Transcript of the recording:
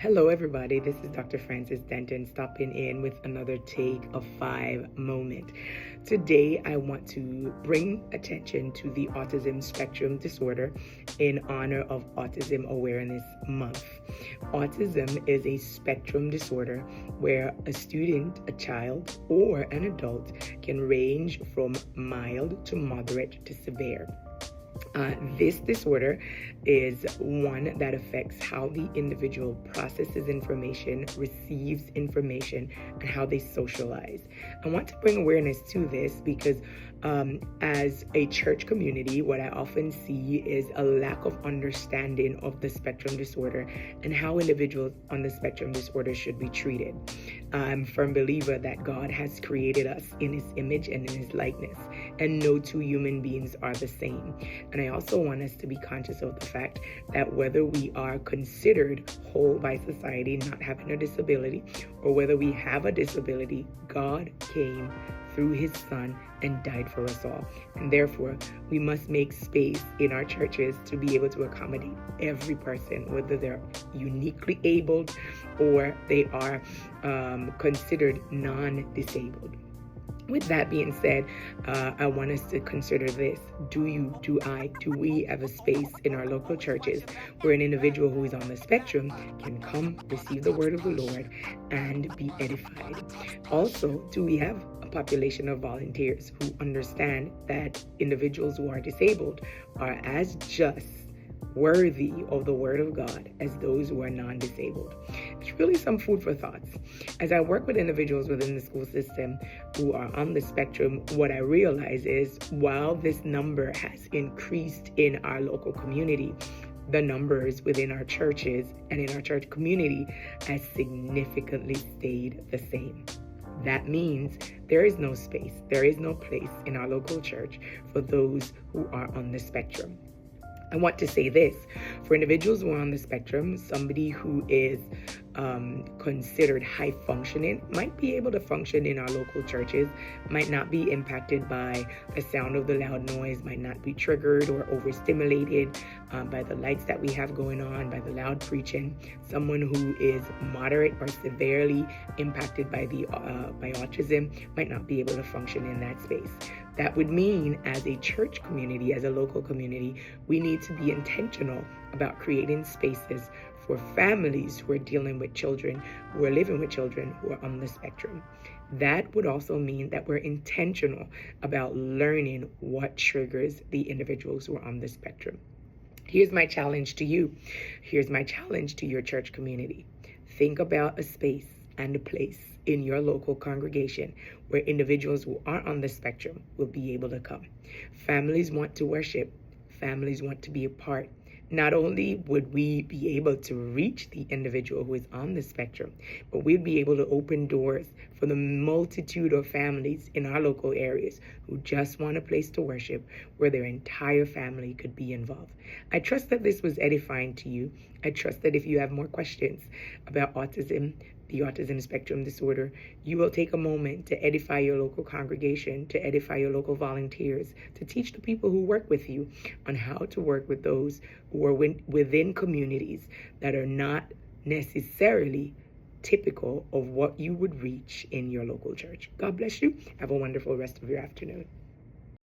Hello, everybody. This is Dr. Francis Denton stopping in with another Take of 5 moment. Today, I want to bring attention to the autism spectrum disorder in honor of Autism Awareness Month. Autism is a spectrum disorder where a student, a child, or an adult can range from mild to moderate to severe. This disorder is one that affects how the individual processes information, receives information, and how they socialize. I want to bring awareness to this because as a church community, what I often see is a lack of understanding of the spectrum disorder and how individuals on the spectrum disorder should be treated. I'm a firm believer that God has created us in His image and in His likeness, and no two human beings are the same. And I also want us to be conscious of the fact that whether we are considered whole by society, not having a disability, or whether we have a disability, God came through His Son and died for us all. And therefore, we must make space in our churches to be able to accommodate every person, whether they're uniquely abled or they are considered non-disabled. With that being said, I want us to consider this. Do we have a space in our local churches where an individual who is on the spectrum can come, receive the word of the Lord, and be edified? Also, do we have a population of volunteers who understand that individuals who are disabled are as just worthy of the word of God as those who are non-disabled? It's really some food for thoughts. As I work with individuals within the school system who are on the spectrum, what I realize is while this number has increased in our local community, the numbers within our churches and in our church community has significantly stayed the same. That means there is no space, there is no place in our local church for those who are on the spectrum. I want to say this, for individuals who are on the spectrum, somebody who is considered high functioning might be able to function in our local churches, might not be impacted by the sound of the loud noise, might not be triggered or overstimulated by the lights that we have going on, by the loud preaching. Someone who is moderate or severely impacted by autism might not be able to function in that space. That would mean as a church community, as a local community, we need to be intentional about creating spaces for families who are dealing with children, who are living with children who are on the spectrum. That would also mean that we're intentional about learning what triggers the individuals who are on the spectrum. Here's my challenge to you. Here's my challenge to your church community. Think about a space and a place in your local congregation where individuals who are on the spectrum will be able to come. Families want to worship. Families want to be a part. Not only would we be able to reach the individual who is on the spectrum, but we'd be able to open doors for the multitude of families in our local areas who just want a place to worship where their entire family could be involved. I trust that this was edifying to you. I trust that if you have more questions about autism, the autism spectrum disorder, you will take a moment to edify your local congregation, to edify your local volunteers, to teach the people who work with you on how to work with those who are within communities that are not necessarily typical of what you would reach in your local church. God bless you. Have a wonderful rest of your afternoon.